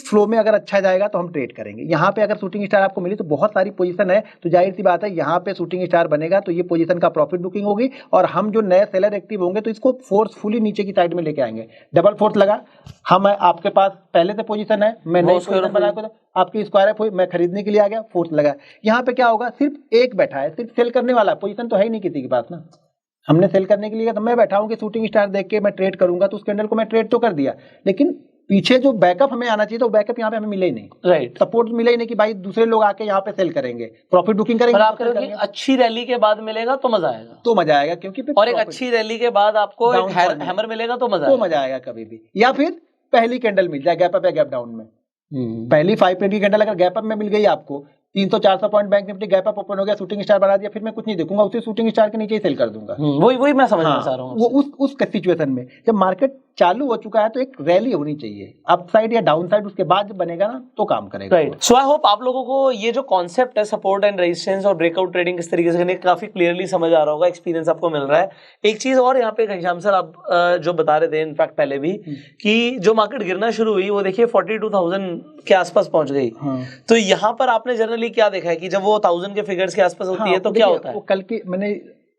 फ्लो में अगर अच्छा जाएगा तो हम ट्रेड करेंगे। यहाँ पे अगर शूटिंग स्टार आपको मिली तो बहुत सारी पोजीशन है, तो जाहिर सी बात है यहाँ पे शूटिंग स्टार बनेगा तो ये पोजीशन का प्रॉफिट बुकिंग होगी, और हम जो नए सेलर एक्टिव होंगे तो इसको फोर्सफुली नीचे की साइड में लेके आएंगे। डबल फोर्स लगा, हम आपके पास पहले से पोजीशन है, मैं नई पोजीशन बना कर आपकी स्क्वायर है, मैं खरीदने के लिए आ गया, फोर्स लगा। यहाँ पे क्या होगा, सिर्फ एक बैठा है, सिर्फ सेल करने वाला, पोजीशन तो है ही नहीं किसी के पास ना। हमने सेल करने के लिए, तो मैं बैठा हूँ कि शूटिंग स्टार देख के मैं ट्रेड करूंगा, तो उस कैंडल को मैं ट्रेड तो कर दिया, लेकिन पीछे जो बैकअप हमें आना चाहिए तो बैकअप यहाँ पे हमें मिले ही नहीं, राइट, सपोर्ट मिले ही नहीं कि भाई दूसरे लोग आके यहाँ पे सेल करेंगे, प्रॉफिट बुकिंग करेंगे। आप करोगे अच्छी रैली के बाद मिलेगा तो मजा आएगा, तो मजा आएगा, क्योंकि और एक अच्छी रैली के बाद आपको एक हैमर मिलेगा तो मजा आएगा कभी भी। या फिर पहली कैंडल मिल जाए गैप अप या गैप डाउन में, पहली 5 मिनट की कैंडल अगर गैप अप में मिल गई आपको, 300-400 point bank Nifty gap up open हो गया, शूटिंग स्टार बना दिया, फिर मैं कुछ नहीं देखूंगा, उसी शूटिंग स्टार के नीचे ही सेल कर दूंगा। वही मैं समझना चाह रहा हूँ। वो उस सिचुएशन में जब मार्केट चालू हो चुका है तो एक रैली होनी चाहिए, अप साइड या डाउन साइड, उसके बाद जब बनेगा ना तो काम करेगा। राइट, सो आई होप आप लोगों को ये जो कॉन्सेप्ट है सपोर्ट एंड रेजिस्टेंस और ब्रेकआउट ट्रेडिंग किस तरीके से करने काफी क्लियरली समझ आ रहा होगा, एक्सपीरियंस आपको मिल रहा है। एक चीज और यहाँ पे घनश्याम सर आप जो बता रहे थे इनफैक्ट पहले भी, कि जो मार्केट गिरना शुरू हुई वो देखिए 42,000 के आसपास पहुंच गई। तो यहाँ पर आपने जनरली क्या देखा है कि जब वो 1000 के फिगर्स के आसपास होती है तो क्या होता है? कल की मैंने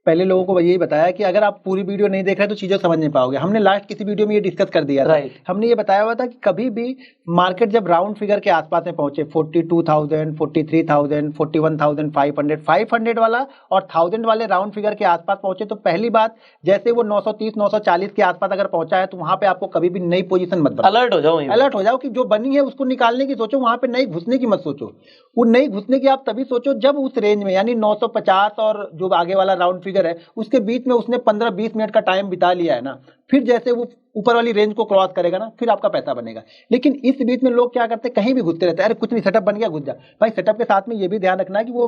पहले लोगों को यही बताया कि अगर आप पूरी वीडियो नहीं देख रहे तो चीजें समझ नहीं पाओगे। हमने लास्ट किसी वीडियो में ये डिस्कस कर दिया था। हमने ये बताया हुआ था कि कभी भी मार्केट जब राउंड फिगर के आसपास में पहुंचे 42,000, 43,000, 41,500, 500 वाला और 1000 वाले राउंड फिगर के आसपास पहुंचे, तो पहली बात जैसे वो 930, 940 के आसपास अगर पहुंचा है तो वहां पे आपको कभी भी नई पोजीशन मत बनाओ, अलर्ट हो जाओ कि जो बनी है उसको निकालने की सोचो, वहां पे नई घुसने की मत सोचो। वो नई घुसने की आप तभी सोचो जब उस रेंज में, यानी 950 और जो आगे वाला राउंड फिगर है उसके बीच में उसने 15-20 मिनट का टाइम बिता लिया है ना, फिर जैसे वो ऊपर वाली रेंज को क्रॉस करेगा ना, फिर आपका पैसा बनेगा। लेकिन इस बीच में लोग क्या करते हैं, कहीं भी घुसते रहते हैं, अरे कुछ नहीं सेटअप बन गया घुस जा। भाई सेटअप के साथ में ये भी ध्यान रखना है कि वो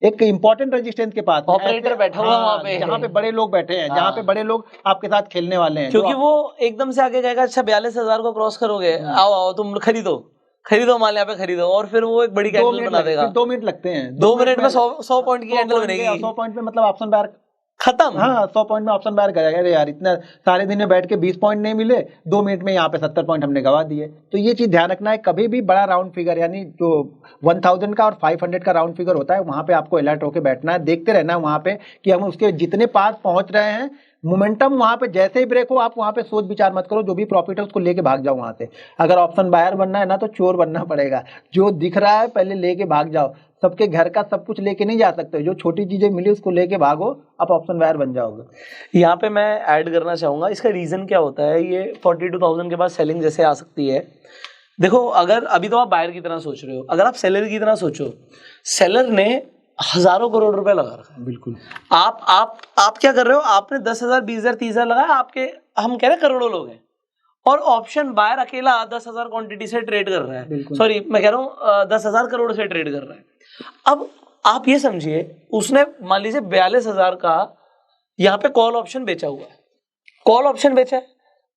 एक इंपॉर्टेंट रेजिस्टेंस के पास ऑपरेटर बैठा हुआ वहां पे, जहाँ पे बड़े लोग बैठे हैं, जहाँ पे बड़े लोग आपके साथ खेलने वाले हैं, क्योंकि वो एकदम से आगे कहेगा अच्छा 42,000 को क्रॉस करोगे, आओ तुम खरीदो माल यहाँ पे खरीदो, और फिर वो एक बड़ी कैंडल बना देगा। 2 मिनट लगते हैं, 2 मिनट में 100 पॉइंट की कैंडल बनेगी। 100 पॉइंट में मतलब ऑप्शन बार खत्म। हाँ 100 पॉइंट में ऑप्शन बायर करेगा, अरे यार इतना सारे दिन में बैठ के 20 पॉइंट नहीं मिले, 2 मिनट में यहाँ पे 70 पॉइंट हमने गवा दिए। तो ये चीज ध्यान रखना है, कभी भी बड़ा राउंड फिगर यानी जो 1000 का और 500 का राउंड फिगर होता है वहां पे आपको अलर्ट होकर बैठना है, देखते रहना है वहां पे कि हम उसके जितने पास पहुंच रहे हैं, मोमेंटम वहां पे जैसे ही ब्रेक हो आप वहां पे सोच विचार मत करो, जो भी प्रॉफिट है उसको लेके भाग जाओ वहां से। अगर ऑप्शन बायर बनना है ना तो चोर बनना पड़ेगा, जो दिख रहा है पहले लेके भाग जाओ। सबके घर का सब कुछ लेके नहीं जा सकते, जो छोटी चीजें मिली उसको लेके भागो, आप ऑप्शन बायर बन जाओगे। यहाँ पे मैं ऐड करना चाहूंगा, इसका रीजन क्या होता है, ये 42,000 के बाद सेलिंग जैसे आ सकती है। देखो अगर अभी तो आप बायर की तरह सोच रहे हो, अगर आप सेलर की तरह सोचो, सेलर ने हजारों करोड़ रुपए लगा रखा है। बिल्कुल। आप क्या कर रहे हो, आपने 10,000 20,000 30,000 लगाया, आपके हम कह रहे हैं करोड़ों लोग हैं, और ऑप्शन बायर अकेला 10,000 क्वांटिटी से ट्रेड कर रहा है, सॉरी मैं कह रहा हूँ 10,000 करोड़ से ट्रेड कर रहा है। अब आप ये समझिए, उसने मान लीजिए 42,000 का यहाँ पे कॉल ऑप्शन बेचा हुआ है, कॉल ऑप्शन बेचा है,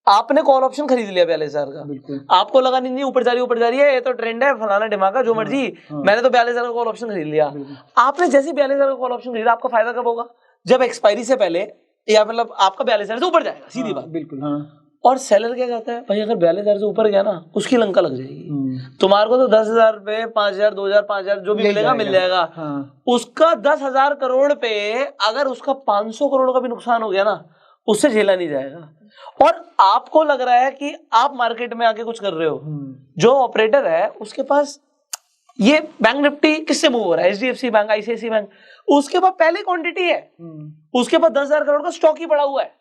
आपने कॉल ऑप्शन खरीद लिया 42,000 का, आपको लगा नहीं ऊपर जा रही है, ये तो ट्रेंड है फलाना ढिमाका जो मर्जी, मैंने तो 42,000 का कॉल ऑप्शन खरीद लिया। आपने जैसे 42,000 का कॉल ऑप्शन खरीदा, आपका फायदा कब होगा, जब एक्सपायरी से पहले, या मतलब आपका 42,000 से ऊपर जाएगा, सीधी बात। बिल्कुल हाँ। और सेलर क्या कहता है, भाई अगर 42,000 से ऊपर गया ना उसकी लंका लग जाएगी, तुम्हारे को तो 10,000 पे 5,000 2,000 5,000 जो भी मिलेगा मिल जाएगा। हाँ। उसका 10,000 करोड़ पे अगर उसका 500 करोड़ का भी नुकसान हो गया ना, उससे झेला नहीं जाएगा। और आपको लग रहा है कि आप मार्केट में आके कुछ कर रहे हो, जो ऑपरेटर है उसके पास ये बैंक निफ्टी किससे मूव हो रहा है, HDFC बैंक, ICICI बैंक, उसके पास पहले क्वांटिटी है, उसके पास 10,000 करोड़ का स्टॉक ही पड़ा हुआ है।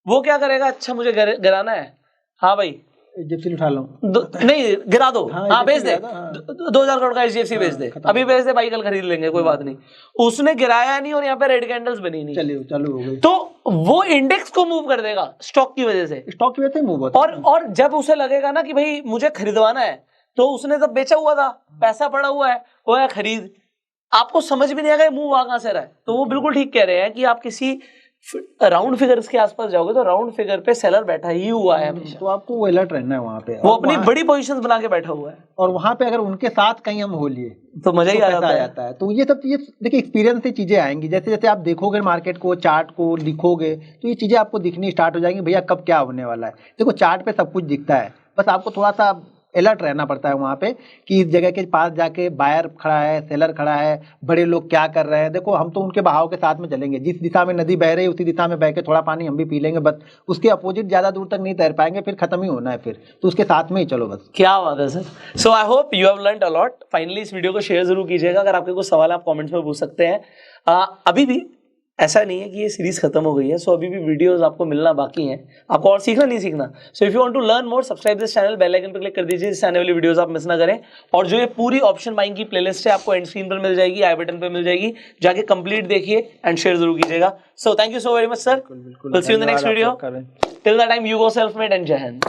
वो क्या करेगा, अच्छा मुझे गिराना है, हाँ भाई HDFC उठा लो, नहीं गिरा दो, हाँ बेच दे, 2,000 करोड़ का HDFC बेच दे, अभी बेच दे भाई, कल खरीद लेंगे कोई बात नहीं। उसने गिराया नहीं और यहाँ पे रेड कैंडल्स बनी नहीं, चलिए चालू हो गई, तो वो इंडेक्स को मूव कर देगा स्टॉक की वजह से, स्टॉक की वजह से मूव होता है। और जब उसे लगेगा ना कि भाई मुझे खरीदवाना है, तो उसने जब बेचा हुआ था, पैसा पड़ा हुआ है, वो है खरीद, आपको समझ भी नहीं आएगा मूव कहां से रहा है। तो वो बिल्कुल ठीक कह रहे हैं कि आप किसी राउंड फिगर्स के आसपास जाओगे तो राउंड फिगर पे सेलर बैठा ही हुआ है हमेशा, तो आपको वो अलर्ट रहना है वहाँ पे, वो अपनी बड़ी पोजीशंस बना के बैठा हुआ है, और वहाँ पे अगर उनके साथ कहीं हम हो लिए तो मजा ही आ जाता है। तो ये सब चीजें देखिए एक्सपीरियंस से चीजें आएंगी, जैसे जैसे आप देखोगे मार्केट को, चार्ट को लिखोगे, तो ये चीजें आपको दिखनी स्टार्ट हो जाएंगी, भैया कब क्या होने वाला है। देखो चार्ट पे सब कुछ दिखता है, बस आपको थोड़ा सा अलर्ट रहना पड़ता है वहाँ पे कि इस जगह के पास जाके बायर खड़ा है, सेलर खड़ा है, बड़े लोग क्या कर रहे हैं। देखो हम तो उनके बहाव के साथ में चलेंगे, जिस दिशा में नदी बह रही है उसी दिशा में बह के थोड़ा पानी हम भी पी लेंगे, बस उसके अपोजिट ज्यादा दूर तक नहीं तैर पाएंगे, फिर खत्म ही होना है, फिर तो उसके साथ में ही चलो बस। क्या बात है sir, so I hope you have learned a lot. Finally इस वीडियो को शेयर जरूर कीजिएगा, अगर आपके कुछ सवाल आप कॉमेंट्स में पूछ सकते हैं। अभी भी ऐसा नहीं है कि ये सीरीज खत्म हो गई है, सो अभी भी वीडियोस आपको मिलना बाकी हैं, आपको और सीखना नहीं सीखना। So if you want to learn more, subscribe this channel, bell icon पर क्लिक कर दीजिए, जिससे आने वाली वीडियोस आप मिस ना करें। और जो ये पूरी ऑप्शन बाइंग की प्लेलिस्ट है आपको एंड स्क्रीन पर मिल जाएगी, आई बटन पर मिल जाएगी, जाके कंप्लीट देखिए एंड शेयर जरूर कीजिएगा। So thank you so very much sir, will see you in the next video, till the time you go self made and जय हिंद।